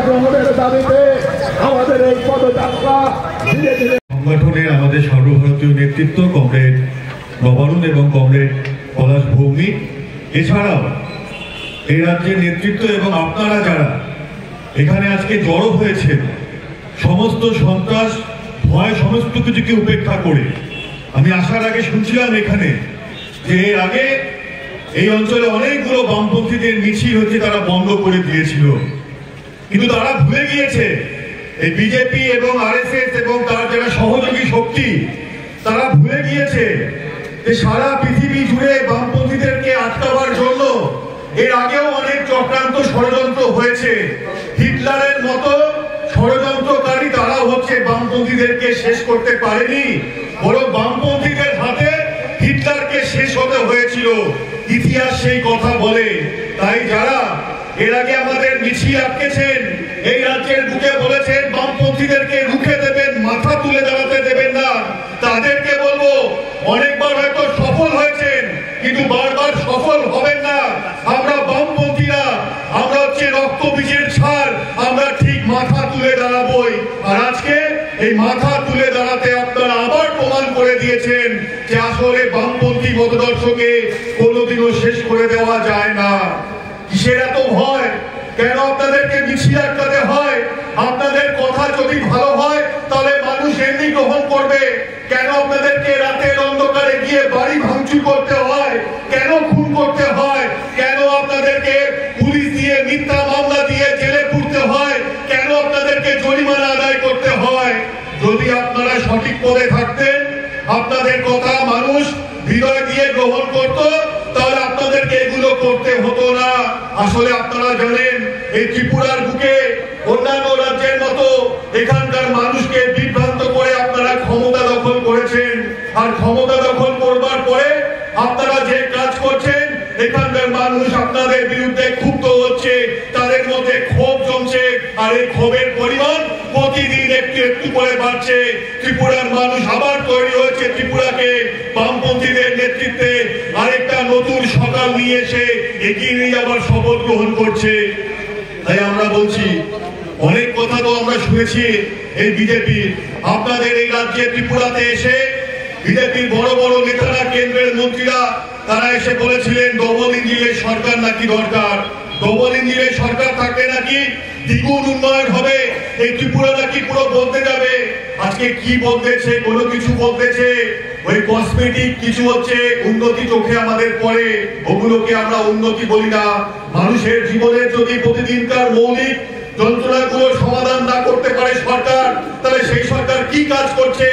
গ্রহণের দাবিতে আমাদের এই পদযাত্রা ধীরে ধীরে সংগঠনের আমাদের সর্বভারতীয় নেতৃত্ব কমরেড নবারুণ এবং কমরেড পলাশ ভৌমিক, এছাড়াও এই রাজ্যের নেতৃত্ব এবং আপনারা যারা এখানে আজকে জড়ো হয়েছেন, সমস্ত সন্ত্রাস ভয় সমস্ত কিছুকে উপেক্ষা করে। আমি আসার আগে শুনছিলাম এখানে যে এর আগে এই অঞ্চলে অনেকগুলো বামপন্থীদের মিছিল হচ্ছে, তারা বন্ধ করে দিয়েছিল, কিন্তু তারা ভুলে গিয়েছে এই বিজেপি এবং আরএসএস এবং তার যারা সহযোগী শক্তি, তারা ভুলে গিয়েছে যে সারা পৃথিবী জুড়ে বামপন্থীদেরকে আটকাবার জন্য এর আগেও অনেক চক্রান্ত ষড়যন্ত্র হয়েছে। হিটলারের মতো ষড়যন্ত্রকারী তারা হচ্ছে বামপন্থীদেরকে শেষ করতে পারেনি, বরং বামপন্থীদের হাতে হিটলারকে শেষ হতে হয়েছিল। ইতিহাস সেই কথা বলে। তাই যারা এর আগে আমাদের মিছিল আটকেছেন, এই রাজ্যের বুকে বলেছেন বামপন্থীদেরকে রুখে দেবেন, মাথা তুলে দাঁড়াতে দেবেন না, তাদেরকে বলবো অনেকবার হয়তো সফল হয়েছেন, কিন্তু বারবার সফল হবেন না। আমরা বামপন্থীরা, আমরা হচ্ছে রক্ত বীজের ছাড়, আমরা ঠিক মাথা তুলে দাঁড়াবোই। আর আজকে এই মাথা তুলে দাঁড়াতে আপনারা আবার প্রমাণ করে দিয়েছেন যে আসলে বামপন্থী মতদর্শকে কোনোদিনও শেষ করে দেওয়া যায় না। কিসের এত ভয়? কেন আপনাদেরকে মিছিল আটকাতে হয়? আপনাদের কথা যদি ভালো হয় তাহলে মানুষ এমনি গ্রহণ করবে। কেন আপনাদেরকে রাতের অন্ধকারে গিয়ে বাড়ি ভাঙচুর করতে হয়? কেন খুন করতে হয়? কেন আপনাদেরকে পুলিশ দিয়ে মিথ্যা মামলা দিয়ে জেলে পুরতে হয়? কেন আপনাদেরকে জরিমানা আদায় করতে হয়? যদি আপনারা সঠিক পদে থাকতেন, আপনাদের কথা মানুষ হৃদয় দিয়ে গ্রহণ করত, তাহলে আপনাদেরকে এগুলো করতে হতো না। আসলে আপনারা জানেন এই ত্রিপুরার বুকে অন্যান্য রাজ্যের মতো এখানকার মানুষকে বিভ্রান্ত করে আপনারা ক্ষমতা দখল করেছেন। আর ক্ষমতা দখল করবার পরে আপনারা যে কাজ করছেন, এখানকার মানুষ আপনাদের বিরুদ্ধে ক্ষুব্ধ হচ্ছে, তাদের মধ্যে ক্ষোভ জমছে, আর এই ক্ষোভের পরিমাণ প্রতিদিন একটু একটু করে বাড়ছে। ত্রিপুরার মানুষ আবার তৈরি হয়েছে ত্রিপুরাকে বামপন্থীদের নেতৃত্বে আরেকটা নতুন সকাল নিয়ে এসে এগিয়ে নিয়ে যাবার শপথ গ্রহণ করছে। তাই আমরা বলছি, অনেক কথা তো আমরা শুনেছি এই বিজেপির। আপনাদের এই রাজ্যে ত্রিপুরাতে এসে বিজেপির বড় বড় নেতারা, কেন্দ্রের মন্ত্রীরা, তারা এসে বলেছিলেন ডবল ইঞ্জিনের সরকার নাকি দরকার। ডবল ইঞ্জিনের সরকার থাকলে নাকি দ্বিগুণ উন্নয়ন হবে, এই ত্রিপুরা নাকি পুরো বদলে যাবে। আজকে কি বদলেছে? কোনো কিছু বদলেছে? ওই কসমেটিক কিছু হচ্ছে উন্নতি চোখে আমাদের পড়ে, ওগুলোকে আমরা উন্নতি বলি না। মানুষের জীবনের যদি প্রতিদিনকার মৌলিক যন্ত্রণাগুলো সমাধান না করতে পারে সরকার, তাহলে সেই সরকার কি কাজ করছে?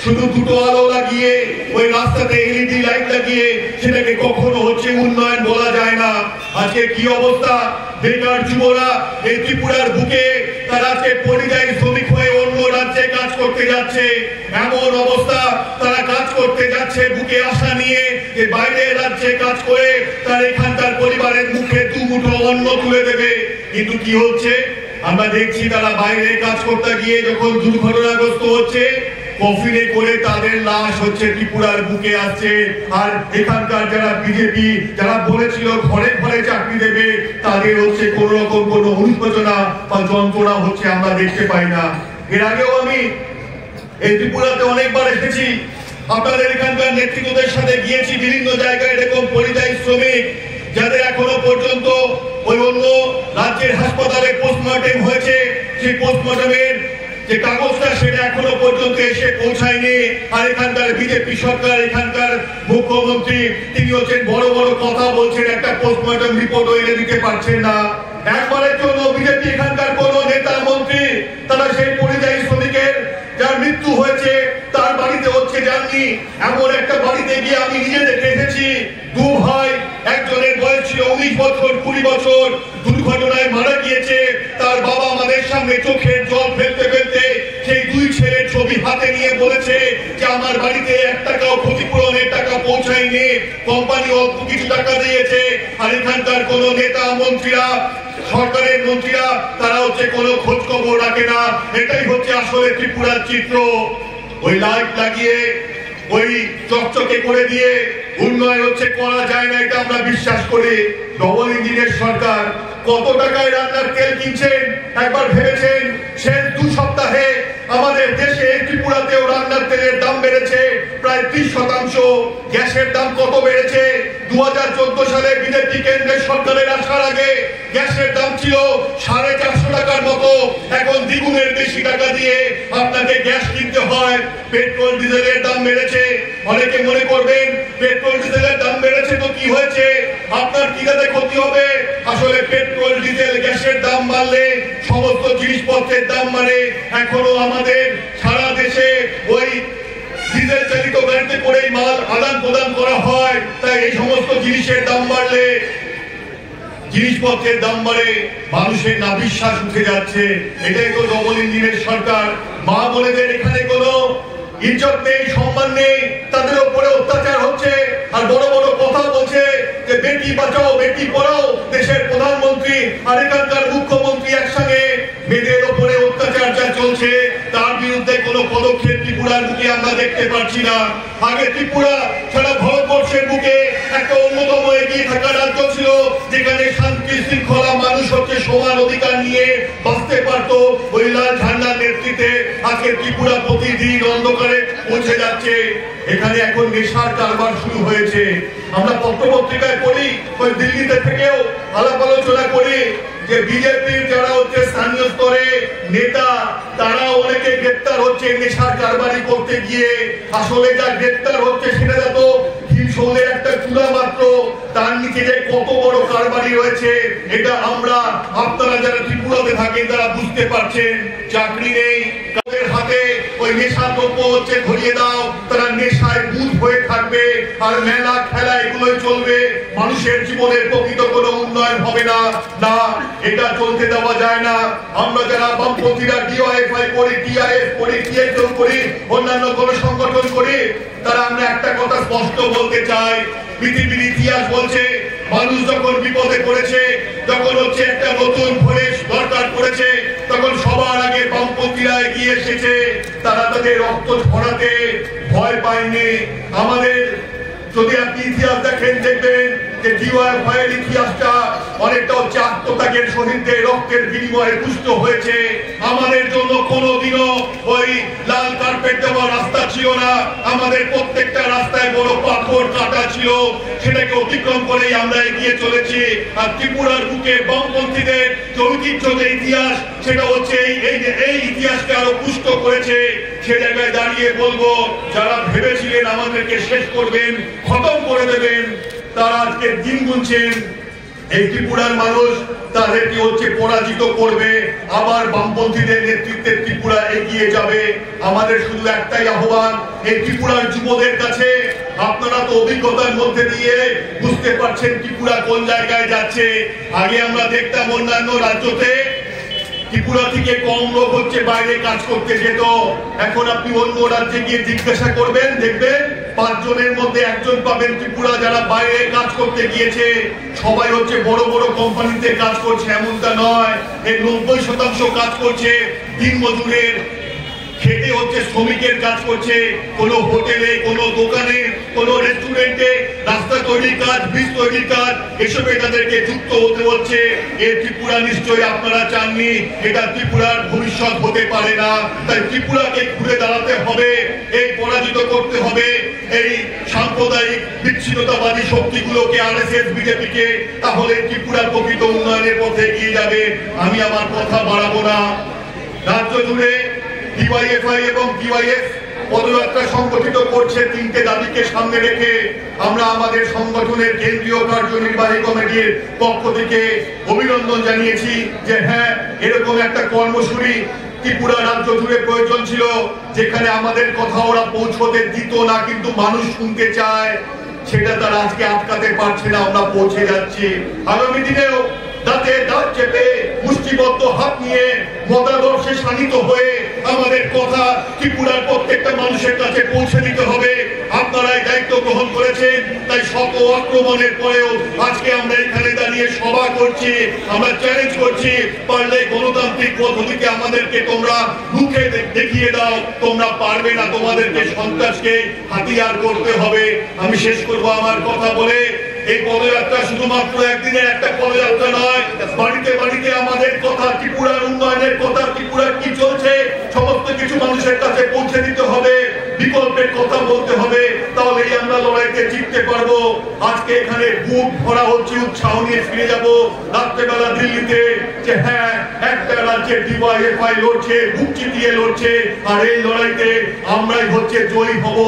শুধু দুটো আলো লাগিয়ে ওই রাস্তাতে এলইডি লাইট লাগিয়ে সেটাকে কখনো হচ্ছে উন্নয়ন বলা যায় না। আজকে কি অবস্থা? বেকার যুবরা এই ত্রিপুরার বুকে তারা আজকে পরিযায়ী শ্রমিক হয়ে অন্য রাজ্যে কাজ করতে যাচ্ছে। এমন অবস্থা, তারা কাজ করতে যাচ্ছে বুকে আশা নিয়ে যে বাইরের রাজ্যে কাজ করে তার এখানকার পরিবারের মুখে দুমুঠো অন্ন তুলে দেবে। কিন্তু কি হচ্ছে? আমরা দেখছি তারা বাইরে কাজ করতে গিয়ে যখন দুর্ঘটনাগ্রস্ত হচ্ছে, কফিনে করে তাদের লাশ হচ্ছে ত্রিপুরার বুকে আসছে। আর এখানকার যারা বিজেপি, যারা বলেছিল ঘরে ঘরে চাকরি দেবে, তাদের হচ্ছে কোন রকম কোন অনুশোচনা বা যন্ত্রণা হচ্ছে আমরা দেখতে পাই না। এর আগেও আমি এই ত্রিপুরাতে অনেকবার এসেছি, আপনাদের এখানকার নেতৃত্বদের সাথে গিয়েছি বিভিন্ন জায়গায়। এরকম পরিযায়ী শ্রমিক যাদের এখনো পর্যন্ত ওই অন্য রাজ্যের হাসপাতালে পোস্টমর্টেম হয়েছে, সেই পোস্টমর্টেমের যে কাগজটা সেটা এখনো পর্যন্ত এসে পৌঁছায়নি। আর এখানকার বিজেপি সরকার, এখানকার মুখ্যমন্ত্রী, তিনি হচ্ছেন বড় বড় কথা বলছেন, একটা পোস্টমর্টম রিপোর্টও এনে দিতে পারছেন না। একবারের জন্য বিজেপি এখানকার কোন নেতা মন্ত্রী তারা সেই পরিযায়ী শ্রমিকের যার মৃত্যু হয়েছে তার বাড়িতে হচ্ছে যাননি। এমন একটা বাড়িতে গিয়ে আমি নিজে দেখে এসেছি, দু ভাই, একজনের বয়স ছিল 19 বছর, 20 বছর, দুর্ঘটনায় মারা গিয়েছে। তার বাবা আমাদের সামনে চোখের জল ফেলতে ফেলতে সেই দুই ছেলের ছবি হাতে নিয়ে বলেছে যে আমার বাড়িতে 1 টাকাও ক্ষতিপূরণের টাকা পৌঁছায়নি, কোম্পানি অল্প কিছু টাকা দিয়েছে। আর এখানকার কোন নেতা মন্ত্রীরা, সরকারের মন্ত্রীরা, তারা হচ্ছে কোনো খোঁজ খবর রাখে না। এটাই হচ্ছে আসলে ত্রিপুরার চিত্র। ওই লাইট লাগিয়ে, ওই চকচকে করে দিয়ে উন্নয়ন হচ্ছে করা যায় না এটা আমরা বিশ্বাস করি। ডবল ইঞ্জিনের সরকার কত টাকায় রান্নার তেল কিনছেন একবার ভেবেছেন? শেষ 2 সপ্তাহে আমাদের দেশে ত্রিপুরাতেও রান্নার তেলের দাম বেড়েছে প্রায় 30%। গ্যাসের দাম কত বেড়েছে? 2014 সালে বিজেপি কেন্দ্রের সরকারের আসার আগে গ্যাসের দাম ছিল 450 টাকার মতো, এখন দ্বিগুণের বেশি টাকা দিয়ে আপনাকে গ্যাস কিনতে হয়। পেট্রোল ডিজেলের দাম বেড়েছে। অনেকে মনে করবেন পেট্রোল ডিজেলের দাম বেড়েছে তো কি হয়েছে, আপনার কি যাতে ক্ষতি হবে? আসলে পেট্রোল ডিজেল গ্যাসের দাম বাড়লে সমস্ত জিনিসপত্রের দাম বাড়ে। এখনো আমাদের সারা দেশে ওই ডিজেল চালিত গাড়িতে করেই মাল আদান প্রদান করা হয়, তাই এই সমস্ত জিনিসের দাম বাড়লে জিনিসপত্রের দাম বাড়ে, মানুষের নাবিশ্বাস উঠে যাচ্ছে। এটাই তো ডবল ইঞ্জিনের সরকার। মা বোনেদের এখানে কোনো ইজ্জত নেই, সম্মান নেই, তাদের উপরে অত্যাচার হচ্ছে আর বড় বড় কথা বলছে যে বেটি বাঁচাও বেটি পড়াও। দেশের প্রধানমন্ত্রী আর এখানকার মুখ্যমন্ত্রী একসঙ্গে মেয়েদের উপরে অত্যাচার যা চলছে তার বিরুদ্ধে কোনো পদক্ষেপ ত্রিপুরার বুকে আমরা দেখতে পাচ্ছি না। আগে ত্রিপুরা সারা ভারতবর্ষের বুকে একটা অন্যতম এগিয়ে থাকা রাজ্য ছিল, যেখানে শান্তি শৃঙ্খলা, মানুষ হচ্ছে সমান অধিকার নিয়ে বাঁচতে পারতো ওই লাল ঝান্ডার নেতৃত্বে। আজকে ত্রিপুরা প্রতিদিন অন্ধকারে পৌঁছে যাচ্ছে। এখানে এখন নেশার কারবার শুরু হয়েছে। আমরা পত্রপত্রিকায় পড়ি, ওই দিল্লিতে থেকেও আলাপ আলোচনা করি যে বিজেপির যারা হচ্ছে স্থানীয় স্তরে নেতা তারা অনেকে গ্রেপ্তার হচ্ছে নেশার কারবারি করতে গিয়ে। আসলে যা গ্রেপ্তার হচ্ছে সেটা তো হিমশোলের একটা চূড়া মাত্র, তার নিচে যে কত বড় কারবারি রয়েছে এটা আমরা আপনারা যারা ত্রিপুরাতে থাকেন তারা বুঝতে পারছেন। চাকরি নেই, কাদের হাতে ওই নেশার দ্রব্য হচ্ছে ধরিয়ে দাও, তারা নেশায় বুধ হয়ে থাকবে আর মেলা খেলা এগুলোই চলবে। মানুষের জীবনের প্রকৃত কোনো উন্নয়ন হবে না। না, এটা চলতে দেওয়া যায় না। আমরা যারা বামপন্থীরা ডিওএফআই করি, টিআইএফ করি, টিএসও করি, অন্যান্য কোনো সংগঠন করি, তারা আমরা একটা কথা স্পষ্ট বলতে চাই। পৃথিবীর ইতিহাস বলছে মানুষ যখন বিপদে পড়েছে, যখন হচ্ছে একটা নতুন ফরেশ দরকার পড়েছে, তখন সবার আগে বামপন্থীরা এগিয়ে এসেছে। তারা তাদের রক্ত ঝরাতে ভয় পায়নি। আমাদের যদি আপনি ইতিহাস দেখেন দেখবেন যে ডিওএফআই এর ইতিহাসটা অনেকটা হচ্ছে আত্মত্যাগের শহীদদের রক্তের বিনিময়ে পুষ্ট হয়েছে। আমাদের জন্য কোনোদিনও ওই লাল কার্পেট দেওয়া রাস্তা ছিল না। আমাদের প্রত্যেকটা রাস্তায় বড় পাথর কাটা ছিল, সেটাকে অতিক্রম করেই আমরা এগিয়ে চলেছি। আর ত্রিপুরার বুকে বামপন্থীদের যে ঐতিহ্য, যে ইতিহাস, সেটা হচ্ছে এই ইতিহাসকে আরো পুষ্ট করেছে। সে জায়গায় দাঁড়িয়ে বলবো, যারা ভেবেছিলেন আমাদেরকে শেষ করবেন, খতম করে দেবেন, তারা আজকে দিন গুনছেন। এই ত্রিপুরার মানুষ তাদেরকে হচ্ছে পরাজিত করবে, আবার বামপন্থীদের নেতৃত্বে ত্রিপুরা এগিয়ে যাবে। আমাদের শুধু একটাই আহ্বান এই ত্রিপুরার যুবদের কাছে, আপনারা তো অভিজ্ঞতার মধ্যে দিয়ে বুঝতে পারছেন ত্রিপুরা কোন জায়গায় যাচ্ছে। আগে আমরা দেখতাম অন্যান্য রাজ্যতে ত্রিপুরা থেকে কম লোক হচ্ছে বাইরে কাজ করতে যেত। এখন আপনি অন্য রাজ্যে গিয়ে জিজ্ঞাসা করবেন, দেখবেন 5 জনের মধ্যে 1 জন পাবেন ত্রিপুরা যারা বাইরে কাজ করতে গিয়েছে। সবাই হচ্ছে বড় বড় কোম্পানিতে কাজ করছে এমনটা নয়। এর 90% কাজ করছে দিন মজুরের, খেতে হচ্ছে শ্রমিকের কাজ করছে। কোনো হোটেলে, কোনো দোকানে, কোনো রেস্টুরেন্টে রাস্তা তৈরির কাজ, ব্রিজ তৈরির কাজ, এসবে তাদেরকে যুক্ত হতে হচ্ছে। এই ত্রিপুরা নিশ্চয়ই আপনারা চাননি। এটা ত্রিপুরার ভবিষ্যৎ হতে পারে না। তাই ত্রিপুরাকে ঘুরে দাঁড়াতে হবে, এই পরাজিত করতে হবে এই সাম্প্রদায়িক বিচ্ছিন্নতাবাদী শক্তিগুলোকে, আরএসএস, বিজেপিকে। তাহলে ত্রিপুরার প্রকৃত উন্নয়নের পথে এগিয়ে যাবে। আমি আমার কথা বাড়াবো না। রাজ্য জুড়ে ডিওয়াইএফআই এবং ডিওয়াইএফ পদযাত্রা সংগঠিত করছে 3টে দাবিকে সামনে রেখে। আমরা আমাদের সংগঠনের কেন্দ্রীয় কার্যনির্বাহী কমিটির পক্ষ থেকে অভিনন্দন জানিয়েছি যে হ্যাঁ, এরকম একটা কর্মসূচি ত্রিপুরা রাজ্য জুড়ে প্রয়োজন ছিল, যেখানে আমাদের কথা ওরা পৌঁছতে দিত না, কিন্তু মানুষ শুনতে চায়। সেটা তারা আজকে আটকাতে পারছে না। আমরা পৌঁছে যাচ্ছি। আগামী দিনেও দাঁতে দাঁত চেপে মুষ্টিবদ্ধ হাত নিয়ে মতাদর্শে শানিত হয়ে আমাদের কথা ত্রিপুরার প্রত্যেকটা মানুষের কাছে পৌঁছে দিতে হবে। আপনারাই দায়িত্ব গ্রহণ করেছেন, তাই শত আক্রমণের পরেও আজকে আমরা এখানে দাঁড়িয়ে সভা করছি, আমরা চ্যালেঞ্জ করছি, পারলে গণতান্ত্রিক পদ্ধতিতে আমাদেরকে তোমরা মুখে দেখিয়ে দাও তোমরা পারবে না, তোমাদেরকে সন্ত্রাসকে হাতিয়ার করতে হবে। আমি শেষ করব আমার কথা বলে, এই পদযাত্রা শুধুমাত্র একদিনের একটা পদযাত্রা নয়, বাড়িতে বাড়িতে আমাদের কথা, ত্রিপুরার উন্নয়নের কথা, ত্রিপুরার কি চলছে সমস্ত কিছু মানুষের কাছে পৌঁছে দিতে হবে, বিকল্পের কথা বলতে হবে, তাহলেই আমরা লড়াইতে জিততে পারবো। আজকে এখানে বুক ভরা হচ্ছে, উৎসাহ নিয়ে ফিরে যাব রাত্রেবেলা দিল্লিতে, যে হ্যাঁ একটা রাজ্যে ডিওয়াইএফআই লড়ছে, বুক চিতিয়ে লড়ছে, আর এই লড়াইতে আমরাই হচ্ছে জয়ী হব।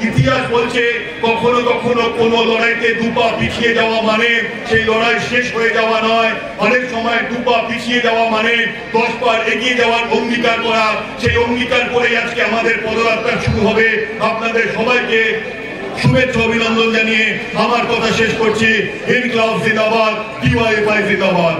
ইতিহাস বলছে কখনো কখনো কোন লড়াইতে দুপা পিছিয়ে যাওয়া মানে সেই লড়াই শেষ হয়ে যাওয়া নয়, অনেক সময় দুপা পিছিয়ে যাওয়া মানে 10 পা এগিয়ে যাওয়ার অঙ্গীকার করা। সেই অঙ্গীকার করে আজকে আমাদের পদযাত্রা শুরু হবে। আপনাদের সবাইকে শুভেচ্ছা অভিনন্দন জানিয়ে আমার কথা শেষ করছি। ইনকলাব জিন্দাবাদ, ডিওয়াইএফআই জিন্দাবাদ।